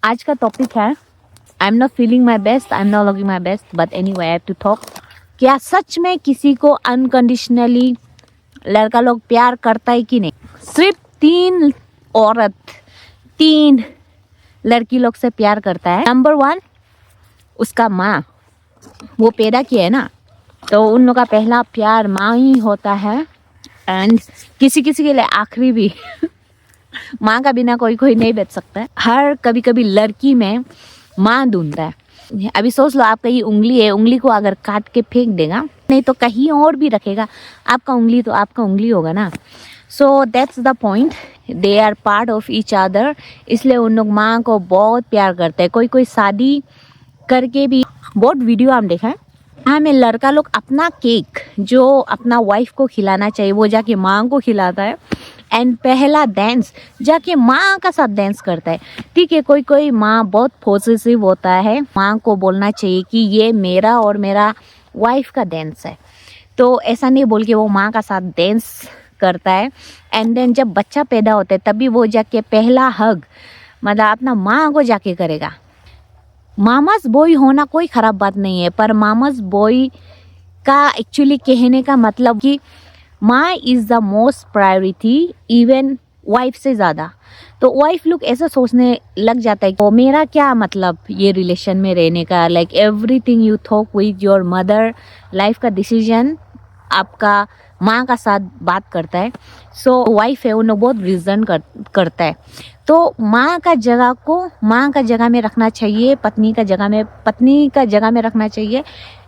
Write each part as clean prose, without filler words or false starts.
आज का टॉपिक है I am not feeling my best, I am not looking my best, but anyway I have to talk. क्या सच में किसी को अनकंडीशनली लड़का लोग प्यार करता है कि नहीं? सिर्फ 3 लड़की लोग से प्यार करता है। नंबर 1 उसका माँ, वो पैदा किया है ना, तो उन लोग का पहला प्यार माँ ही होता है। एंड किसी किसी के लिए आखिरी भी माँ का बिना कोई नहीं बच सकता है। हर कभी कभी लड़की में माँ ढूंढता है। अभी सोच लो, आपका ये उंगली है, उंगली को अगर काट के फेंक देगा, नहीं तो कहीं और भी रखेगा, आपका उंगली तो आपका उंगली होगा ना। So that's the point, they are part of each other. इसलिए उन लोग माँ को बहुत प्यार करते हैं। कोई शादी करके भी बहुत वीडियो हम देखा है, हमें लड़का लोग अपना केक जो अपना वाइफ को खिलाना चाहिए वो जाके माँ को खिलाता है। एंड पहला डांस जाके माँ का साथ डांस करता है। ठीक है, कोई माँ बहुत पॉजिटिव होता है, माँ को बोलना चाहिए कि ये मेरा और मेरा वाइफ का डांस है, तो ऐसा नहीं बोल के वो माँ का साथ डांस करता है। एंड देन जब बच्चा पैदा होता है तभी वो जाके पहला हग मतलब अपना माँ को जाके करेगा। मामास बॉय होना कोई ख़राब बात नहीं है, पर मामास बॉय का एक्चुअली कहने का मतलब कि माँ is the most priority, even wife से ज़्यादा। तो वाइफ लोग ऐसा सोचने लग जाता है कि मेरा क्या मतलब ये रिलेशन में रहने का, like everything you talk with your mother, life का डिसीजन आपका माँ का साथ बात करता है। सो वाइफ है, उन लोग बहुत रीजन करता है। तो माँ का जगह को माँ का जगह में रखना चाहिए, पत्नी का जगह में रखना चाहिए,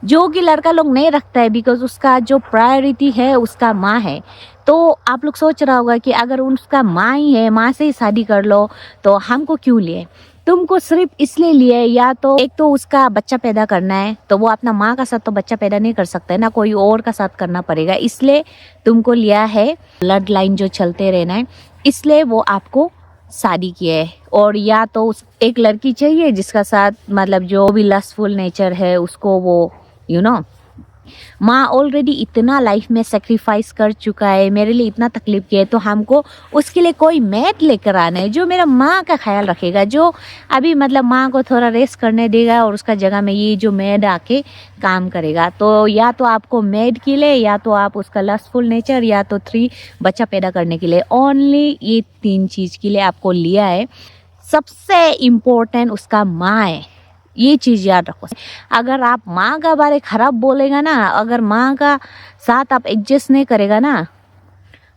जो कि लड़का लोग नहीं रखता है, बिकॉज उसका जो प्रायोरिटी है उसका माँ है। तो आप लोग सोच रहा होगा कि अगर उसका माँ ही है, माँ से ही शादी कर लो, तो हमको क्यों लिए? तुमको सिर्फ इसलिए लिए, या तो एक तो उसका बच्चा पैदा करना है, तो वो अपना माँ का साथ तो बच्चा पैदा नहीं कर सकता है ना, कोई और का साथ करना पड़ेगा, इसलिए तुमको लिया है, ब्लड लाइन जो चलते रहना है, इसलिए वो आपको शादी किया है। और या तो एक लड़की चाहिए जिसका साथ मतलब जो भी लस्टफुल नेचर है उसको वो माँ ऑलरेडी इतना लाइफ में सेक्रीफाइस कर चुका है, मेरे लिए इतना तकलीफ किया है, तो हमको उसके लिए कोई मेड लेकर आना है जो मेरा माँ का ख्याल रखेगा, जो अभी मतलब माँ को थोड़ा रेस्ट करने देगा और उसका जगह में ये जो मेड आके काम करेगा। तो या तो आपको मेड के लिए, या तो आप उसका लस्टफुल नेचर, या तो 3 बच्चा पैदा करने के लिए, ओनली ये 3 चीज़ के लिए आपको लिया है। सबसे इम्पोर्टेंट उसका माँ है, ये चीज़ याद रखो। अगर आप माँ का बारे खराब बोलेगा ना, अगर माँ का साथ आप एडजस्ट नहीं करेगा ना,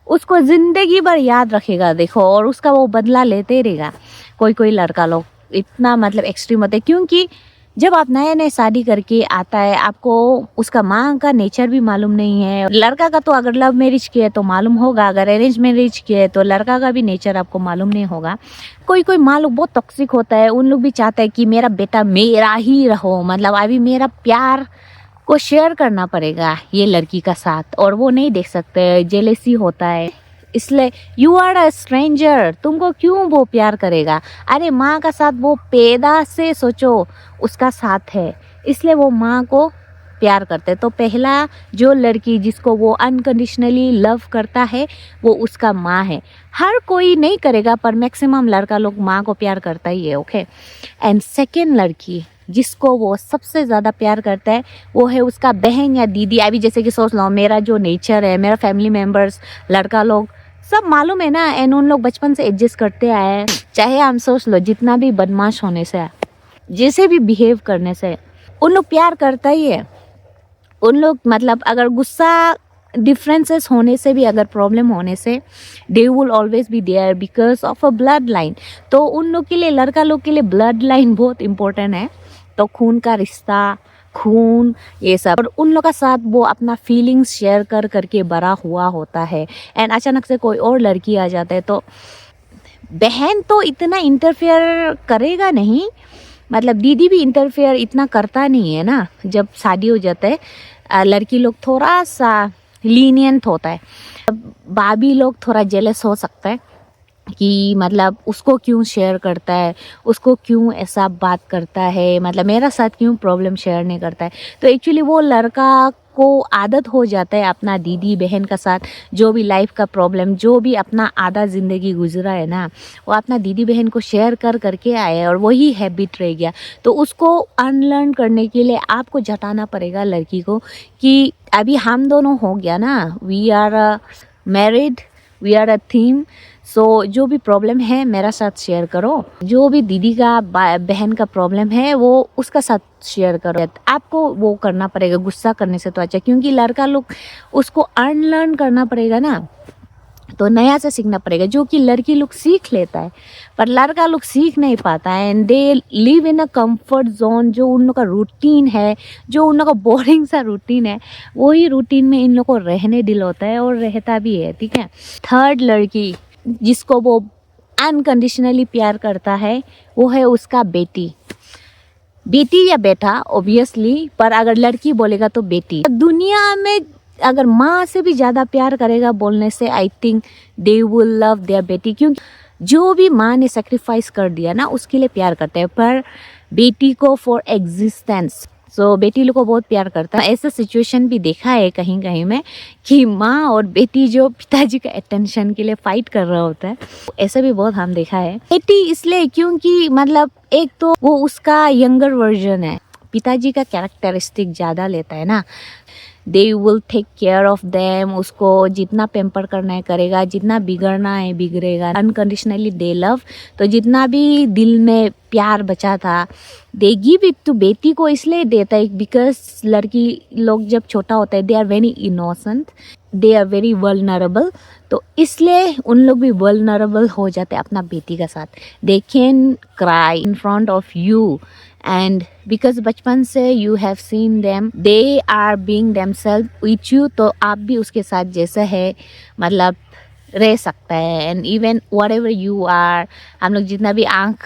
उसको ज़िंदगी भर याद रखेगा, देखो, और उसका वो बदला लेते रहेगा। कोई लड़का लोग इतना मतलब एक्सट्रीम होते हैं, क्योंकि जब आप नए शादी करके आता है, आपको उसका माँ का नेचर भी मालूम नहीं है। लड़का का तो अगर लव मैरिज किया तो मालूम होगा, अगर अरेंज मैरिज किया तो लड़का का भी नेचर आपको मालूम नहीं होगा। कोई माँ लोग बहुत टॉक्सिक होता है, उन लोग भी चाहता है कि मेरा बेटा मेरा ही रहो, मतलब अभी मेरा प्यार को शेयर करना पड़ेगा ये लड़की का साथ, और वो नहीं देख सकते, जेलेसी होता है। इसलिए यू आर अ स्ट्रेंजर, तुमको क्यों वो प्यार करेगा? अरे माँ का साथ वो पैदा से सोचो उसका साथ है, इसलिए वो माँ को प्यार करते। तो पहला जो लड़की जिसको वो अनकंडीशनली लव करता है वो उसका माँ है। हर कोई नहीं करेगा, पर मैक्सिमम लड़का लोग माँ को प्यार करता ही है, ओके। एंड सेकेंड लड़की जिसको वो सबसे ज़्यादा प्यार करता है वो है उसका बहन या दीदी। अभी जैसे कि सोच लो, मेरा जो नेचर है, मेरा फैमिली मेम्बर्स लड़का लोग सब मालूम है ना, एंड उन लोग बचपन से एडजस्ट करते आए हैं। चाहे हम सोच लो जितना भी बदमाश होने से, जैसे भी बिहेव करने से, उन लोग प्यार करता ही है। उन लोग मतलब अगर गुस्सा डिफरेंसेस होने से भी, अगर प्रॉब्लम होने से, they will always be there because of a bloodline. तो उन लोग के लिए, लड़का लोग के लिए ब्लड लाइन बहुत इंपॉर्टेंट है। तो खून का रिश्ता, खून, ये सब, और उन लोग का साथ वो अपना फीलिंग्स शेयर करके बड़ा हुआ होता है। एंड अचानक से कोई और लड़की आ जाता है तो बहन तो इतना इंटरफेयर करेगा नहीं, मतलब दीदी भी इंटरफेयर इतना करता नहीं है ना। जब शादी हो जाता है लड़की लोग थोड़ा सा लीनियंट होता है, भाभी लोग थोड़ा जेलस हो सकता है, कि मतलब उसको क्यों शेयर करता है, उसको क्यों ऐसा बात करता है, मतलब मेरा साथ क्यों प्रॉब्लम शेयर नहीं करता है। तो एक्चुअली वो लड़का को आदत हो जाता है अपना दीदी बहन का साथ जो भी लाइफ का प्रॉब्लम, जो भी अपना आधा ज़िंदगी गुजरा है ना, वो अपना दीदी बहन को शेयर कर करके आए और वही हैबिट रह गया। तो उसको अनलर्न करने के लिए आपको जताना पड़ेगा लड़की को कि अभी हम दोनों हो गया ना, we are married, we are a team. So जो भी प्रॉब्लम है मेरा साथ शेयर करो, जो भी दीदी का बहन का प्रॉब्लम है वो उसका साथ शेयर करो। आपको वो करना पड़ेगा गुस्सा करने से तो अच्छा, क्योंकि लड़का लोग उसको अनलर्न करना पड़ेगा ना, तो नया से सीखना पड़ेगा, जो कि लड़की लोग सीख लेता है पर लड़का लोग सीख नहीं पाता है। And they live in a comfort zone, जो उन लोग का रूटीन है, जो उन लोग का बोरिंग सा रूटीन है, वही रूटीन में इन लोग को रहने दिल होता है और रहता भी है। ठीक है, थर्ड लड़की जिसको वो अनकंडीशनली प्यार करता है वो है उसका बेटी। बेटी या बेटा ऑब्वियसली, पर अगर लड़की बोलेगा तो बेटी। दुनिया में अगर माँ से भी ज़्यादा प्यार करेगा बोलने से, I think they will love their बेटी, क्योंकि जो भी माँ ने सेक्रीफाइस कर दिया ना उसके लिए प्यार करते हैं, पर बेटी को फॉर एग्जिस्टेंस। सो बेटी लोग को बहुत प्यार करता है। ऐसा सिचुएशन भी देखा है कहीं कहीं में कि माँ और बेटी जो पिताजी का अटेंशन के लिए फाइट कर रहा होता है, ऐसा भी बहुत हम देखा है। बेटी इसलिए क्योंकि मतलब एक तो वो उसका यंगर वर्जन है, पिताजी का कैरेक्टरिस्टिक ज़्यादा लेता है ना, they will take care of them, उसको जितना पेम्पर करना है करेगा, जितना बिगड़ना है बिगड़ेगा, अनकंडीशनली दे लव। तो जितना भी दिल में प्यार बचा था दे गिव इट टू बेटी को, इसलिए देता है बिकॉज लड़की लोग जब छोटा होता है they are very innocent, they are very vulnerable, तो इसलिए उन लोग भी वल्नरेबल हो जाते हैं अपना बेटी के साथ। They can cry in front of you and because बचपन से you have seen them, they are being themselves with you, तो आप भी उसके साथ जैसा है मतलब रह सकता है। And even whatever you are, हम लोग जितना भी आँख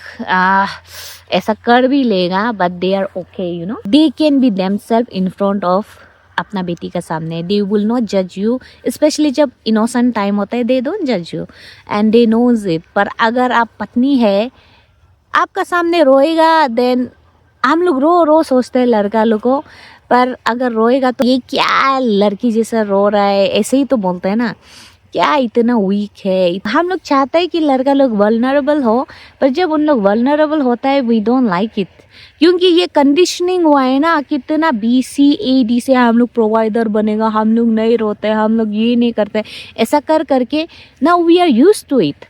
ऐसा कर भी लेगा but they are okay, you know, they can be themselves in front of अपना बेटी का सामने। दे विल नॉट जज यू, स्पेशली जब इनोसेंट टाइम होता है, दे डोंट जज you and they knows it. पर अगर आप पत्नी है आपका सामने रोएगा, देन हम लोग रो रो सोचते हैं लड़का लोग को, पर अगर रोएगा तो ये क्या लड़की जैसा रो रहा है ऐसे ही तो बोलते हैं ना, क्या इतना वीक है। हम लोग चाहते हैं कि लड़का लोग वल्नरेबल हो, पर जब उन लोग वल्नरेबल होता है वी डोंट लाइक इट, क्योंकि ये कंडीशनिंग हुआ है ना, कितना BCAD से हम लोग प्रोवाइडर बनेगा, हम लोग नहीं रोते, हम लोग ये नहीं करते, ऐसा कर करके now we are used to it.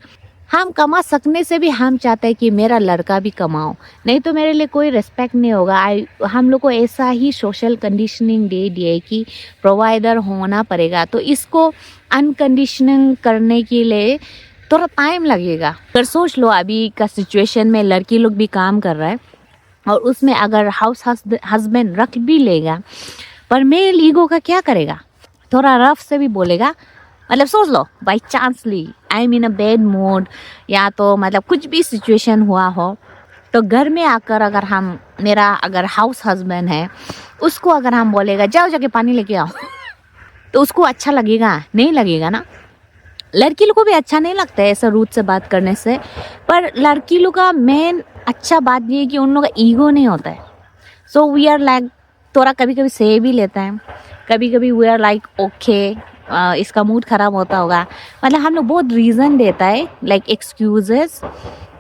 हम कमा सकने से भी हम चाहते हैं कि मेरा लड़का भी कमाओ, नहीं तो मेरे लिए कोई रिस्पेक्ट नहीं होगा। हम लोग को ऐसा ही सोशल कंडीशनिंग दे दिए कि प्रोवाइडर होना पड़ेगा, तो इसको अनकंडीशनिंग करने के लिए थोड़ा टाइम लगेगा। अगर सोच लो अभी का सिचुएशन में लड़की लोग भी काम कर रहा है और उसमें अगर हाउस हस्बैंड रख भी लेगा, पर मेल ईगो का क्या करेगा, थोड़ा रफ से भी बोलेगा। मतलब सोच लो by chancely I am in a bad mood, या तो मतलब कुछ भी सिचुएशन हुआ हो, तो घर में आकर अगर हम, मेरा अगर हाउस हस्बैंड है, उसको अगर हम बोलेगा जाओ जाके पानी लेके आओ तो उसको अच्छा लगेगा? नहीं लगेगा ना। लड़की लोग को भी अच्छा नहीं लगता है ऐसा रूट से बात करने से, पर लड़की लोग का मेन अच्छा बात ये है कि उन लोग का ईगो नहीं होता है। सो वी आर लाइक, थोड़ा कभी कभी सह भी लेता है, कभी कभी वी आर लाइक ओके इसका मूड ख़राब होता होगा, मतलब हम लोग बहुत रीज़न देता है लाइक एक्सक्यूजेस,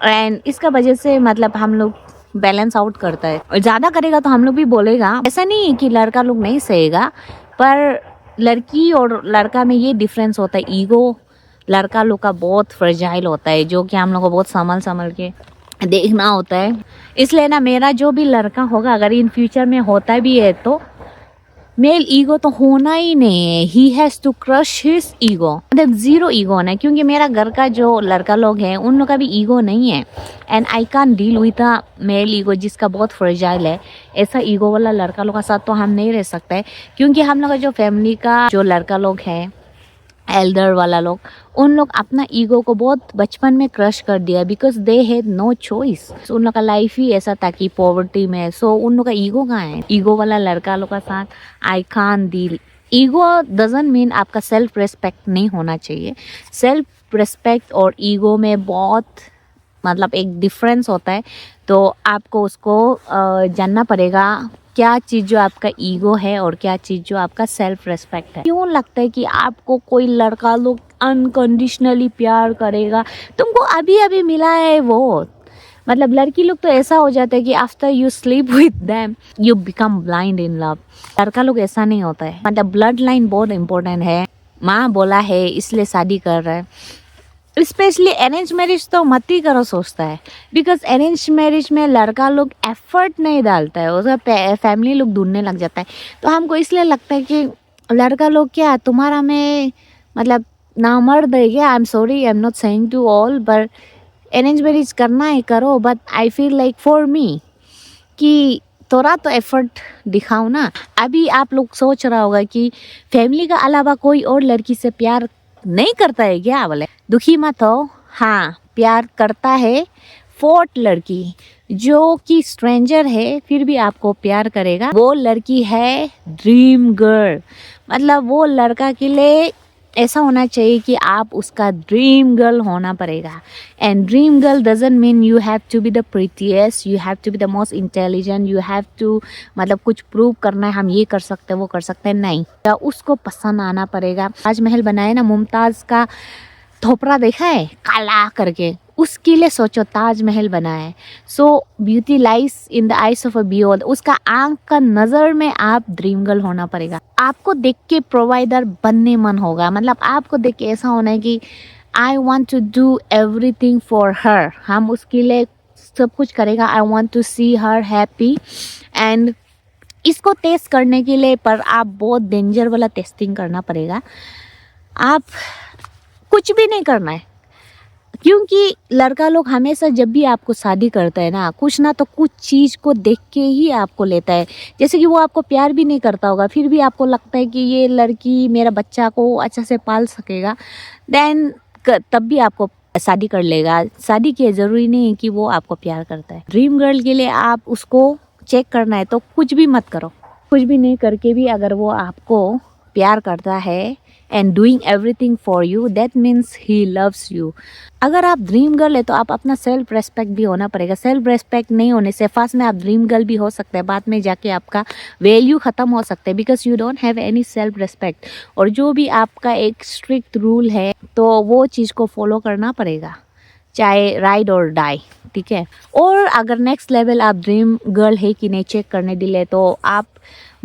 एंड इसका वजह से मतलब हम लोग बैलेंस आउट करता है। और ज़्यादा करेगा तो हम लोग भी बोलेगा, ऐसा नहीं है कि लड़का लोग नहीं सहेगा, पर लड़की और लड़का में ये डिफरेंस होता है, ईगो लड़का लोग का बहुत फ्रेजाइल होता है, जो कि हम लोग को बहुत संभल के देखना होता है। इसलिए ना मेरा जो भी लड़का होगा, अगर इन फ्यूचर में होता भी है तो मेल ईगो तो होना ही नहीं है, he has to crush his ego, मतलब जीरो ईगो ना, क्योंकि मेरा घर का जो लड़का लोग हैं उन लोग का भी ईगो नहीं है, and I can't deal with a male ego जिसका बहुत फ्रेजाइल है। ऐसा ईगो वाला लड़का लोग का साथ तो हम नहीं रह सकते, क्योंकि हम लोग का जो फैमिली का जो लड़का लोग हैं एल्डर वाला लोग, उन लोग अपना ईगो को बहुत बचपन में क्रश कर दिया, because they had no choice. उन लोग का लाइफ ही ऐसा था कि पॉवर्टी में, सो उन लोग का ईगो कहाँ है। ईगो वाला लड़का लोग का साथ I can't deal. Ego doesn't mean आपका सेल्फ रेस्पेक्ट नहीं होना चाहिए, सेल्फ रिस्पेक्ट और ईगो में बहुत मतलब एक डिफरेंस होता है। तो आपको उसको जानना पड़ेगा क्या चीज़ जो आपका ईगो है और क्या चीज़ जो आपका सेल्फ रिस्पेक्ट है। क्यों लगता है कि आपको कोई लड़का लोग अनकंडीशनली प्यार करेगा? तुमको अभी अभी मिला है वो, मतलब लड़की लोग तो ऐसा हो जाता है कि after you sleep with them you become blind in love. लड़का लोग ऐसा नहीं होता है। मतलब ब्लड लाइन बहुत इंपॉर्टेंट है। माँ बोला है इसलिए शादी कर रहा है। स्पेशली अरेंज मैरिज तो मत ही करो सोचता है, बिकॉज अरेंज मैरिज में लड़का लोग एफर्ट नहीं डालता है, उसका फैमिली लोग ढूंढने लग जाता है। तो हमको इसलिए लगता है कि लड़का लोग क्या तुम्हारा में मतलब ना मर्द है क्या? I am sorry, I am not saying to all, but arrange marriage करना है करो, but I feel like for me कि थोड़ा तो एफर्ट दिखाओ ना। अभी आप लोग सोच रहा होगा कि फैमिली का अलावा कोई और लड़की से प्यार नहीं करता है क्या? बोले दुखी मत हो, हाँ प्यार करता है। फोर्थ लड़की जो कि स्ट्रेंजर है फिर भी आपको प्यार करेगा, वो लड़की है ड्रीम गर्ल। मतलब वो लड़का के लिए ऐसा होना चाहिए कि आप उसका ड्रीम गर्ल होना पड़ेगा। And dream girl doesn't mean you have to be the prettiest, you have to be the most intelligent, you have to मतलब कुछ प्रूव करना है हम ये कर सकते हैं वो कर सकते हैं, नहीं। तो उसको पसंद आना पड़ेगा। ताजमहल बनाए ना, मुमताज़ का थोपड़ा देखा है काला करके, उसके लिए सोचो ताजमहल बना है। So beauty lies in the eyes of a beholder, उसका आंख का नज़र में आप ड्रीम गर्ल होना पड़ेगा। आपको देख के प्रोवाइडर बनने मन होगा, मतलब आपको देख के ऐसा होना है कि I want to do everything for her, हम उसके लिए सब कुछ करेगा। I want to see her happy. And इसको टेस्ट करने के लिए पर आप बहुत डेंजर वाला टेस्टिंग करना पड़ेगा। आप कुछ भी नहीं करना है, क्योंकि लड़का लोग हमेशा जब भी आपको शादी करता है ना, कुछ ना तो कुछ चीज़ को देख के ही आपको लेता है। जैसे कि वो आपको प्यार भी नहीं करता होगा, फिर भी आपको लगता है कि ये लड़की मेरा बच्चा को अच्छा से पाल सकेगा, देन तब भी आपको शादी कर लेगा। शादी की ज़रूरी नहीं है कि वो आपको प्यार करता है। ड्रीम गर्ल के लिए आप उसको चेक करना है तो कुछ भी मत करो। कुछ भी नहीं करके भी अगर वो आपको प्यार करता है and doing everything for you, that means he loves you. अगर आप ड्रीम गर्ल है तो आप अपना सेल्फ रेस्पेक्ट भी होना पड़ेगा। सेल्फ रेस्पेक्ट नहीं होने से फर्स्ट में आप ड्रीम गर्ल भी हो सकते हैं, बाद में जाके आपका वैल्यू ख़त्म हो सकता है, because you don't have any self respect. और जो भी आपका एक स्ट्रिक्ट रूल है तो वो चीज़ को फॉलो करना पड़ेगा, चाहे राइड और डाई, ठीक है। और अगर नेक्स्ट लेवल आप ड्रीम गर्ल है कि नहीं चेक करने दिले तो आप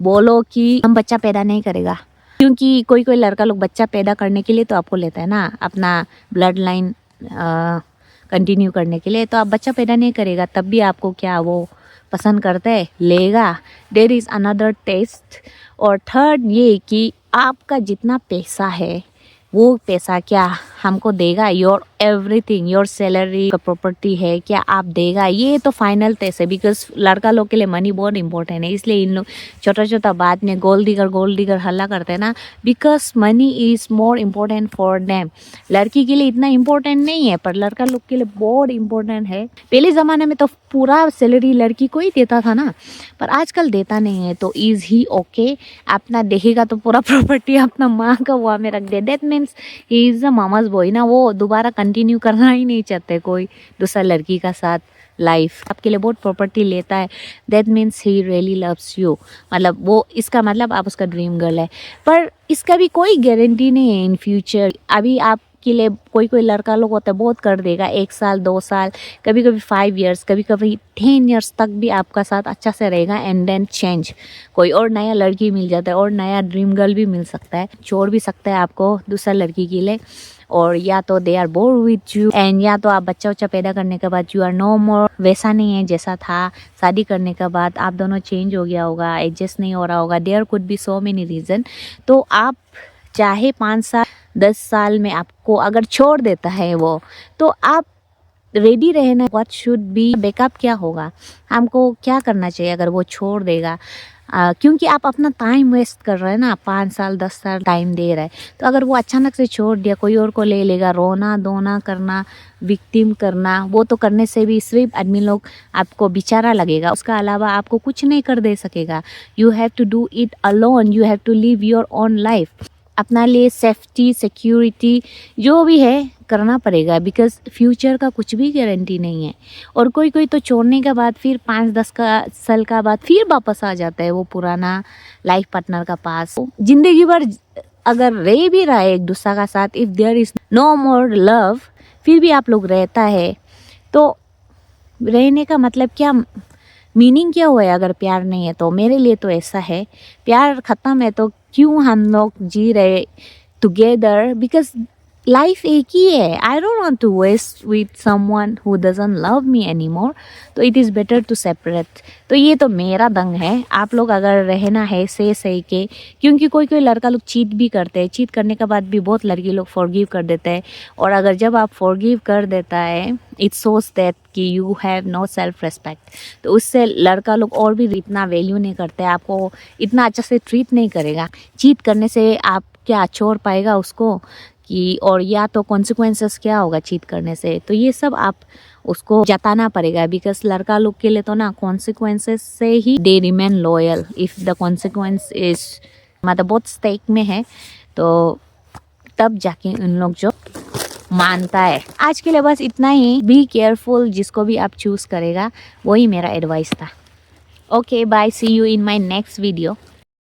बोलो कि हम बच्चा पैदा नहीं करेगा, क्योंकि कोई कोई लड़का लोग बच्चा पैदा करने के लिए तो आपको लेता है ना, अपना ब्लड लाइन कंटिन्यू करने के लिए। तो आप बच्चा पैदा नहीं करेगा तब भी आपको क्या वो पसंद करता है, लेगा। There is another test. और थर्ड ये कि आपका जितना पैसा है वो पैसा क्या हमको देगा, योर एवरीथिंग, योर सैलरी का प्रॉपर्टी है क्या आप देगा, ये तो फाइनल टेस्ट है। बिकॉज लड़का लोग के लिए मनी बहुत इंपॉर्टेंट है, इसलिए इन लोग छोटा छोटा बात में गोल्ड डिगर हल्ला करते हैं ना, because money is more important for them. लड़की के लिए इतना इम्पोर्टेंट नहीं है पर लड़का लोग के लिए बहुत इम्पोर्टेंट है। पहले ज़माने में तो पूरा सैलरी लड़की को ही देता था ना, पर आजकल देता नहीं है। तो इज़ ही ओके, अपना देखेगा तो पूरा प्रॉपर्टी अपना माँ का वहाँ में रख दे, that means he is a mama's boy ना, वो दोबारा कंटिन्यू करना ही नहीं चाहते कोई दूसरा लड़की का साथ लाइफ। आपके लिए बहुत प्रॉपर्टी लेता है, that means he really loves you. मतलब वो इसका मतलब आप उसका ड्रीम गर्ल है। पर इसका भी कोई गारंटी नहीं है इन फ्यूचर। अभी आप के लिए कोई कोई लड़का लोग होता है बहुत कर देगा, 1 साल 2 साल, कभी कभी 5 years, कभी कभी 10 years तक भी आपका साथ अच्छा से रहेगा। एंड देन चेंज, कोई और नया लड़की मिल जाता है और नया ड्रीम गर्ल भी मिल सकता है, छोड़ भी सकता है आपको दूसरा लड़की के लिए। और या तो they are bore with you, and या तो आप बच्चा उच्चा पैदा करने के बाद यू आर नो मोर, वैसा नहीं है जैसा था। शादी करने के बाद आप दोनों चेंज हो गया होगा, एडजस्ट नहीं हो रहा होगा, there could be so many reason. तो आप चाहे 5 साल 10 साल में आपको अगर छोड़ देता है वो, तो आप रेडी रहना। व्हाट शुड बी बैकअप, क्या होगा, हमको क्या करना चाहिए अगर वो छोड़ देगा। क्योंकि आप अपना टाइम वेस्ट कर रहे हैं ना, 5 साल 10 साल टाइम दे रहे हैं। तो अगर वो अचानक से छोड़ दिया, कोई और को ले लेगा, रोना धोना करना, विक्टिम करना, वो तो करने से भी सिर्फ आदमी लोग आपको बेचारा लगेगा, उसका अलावा आपको कुछ नहीं कर दे सकेगा। You have to do it alone, you have to live your own life. अपना लिए सेफ्टी सिक्योरिटी जो भी है करना पड़ेगा, बिकॉज फ्यूचर का कुछ भी गारंटी नहीं है। और कोई कोई तो छोड़ने के बाद फिर 5-10 साल का बाद फिर वापस आ जाता है वो पुराना लाइफ पार्टनर का पास। जिंदगी भर अगर रह भी रहा है एक दूसरा का साथ, if there is no more love, फिर भी आप लोग रहता है तो रहने का मतलब क्या, मीनिंग क्या हुआ है अगर प्यार नहीं है तो। मेरे लिए तो ऐसा है, प्यार ख़त्म है तो क्यों हम लोग जी रहे टुगेदर, बिकॉज लाइफ एक ही है। I don't want to waste with someone who doesn't love me any more, तो it is better to separate. तो ये तो मेरा दंग है। आप लोग अगर रहना है सही के, क्योंकि कोई कोई लड़का लोग चीट भी करते हैं, चीट करने के बाद भी बहुत लड़की लोग फॉरगिव कर देते हैं। और अगर जब आप फॉरगिव कर देता है, इट शोज दैट कि you have no self respect, तो उससे लड़का लोग और भी इतना वैल्यू नहीं करते, आपको इतना अच्छा से ट्रीट नहीं करेगा। चीट करने से आप क्या छोड़ पाएगा उसको कि, और या तो कॉन्सिक्वेंसेस क्या होगा चीट करने से, तो ये सब आप उसको जताना पड़ेगा। बिकॉज लड़का लोग के लिए तो ना कॉन्सिक्वेंसेस से ही they remain loyal. If the consequence is मतलब बहुत स्टेक में है तो तब जाके उन लोग जो मानता है। आज के लिए बस इतना ही। बी केयरफुल, जिसको भी आप चूज़ करेगा, वही मेरा एडवाइस था। Okay bye, see you in my next video.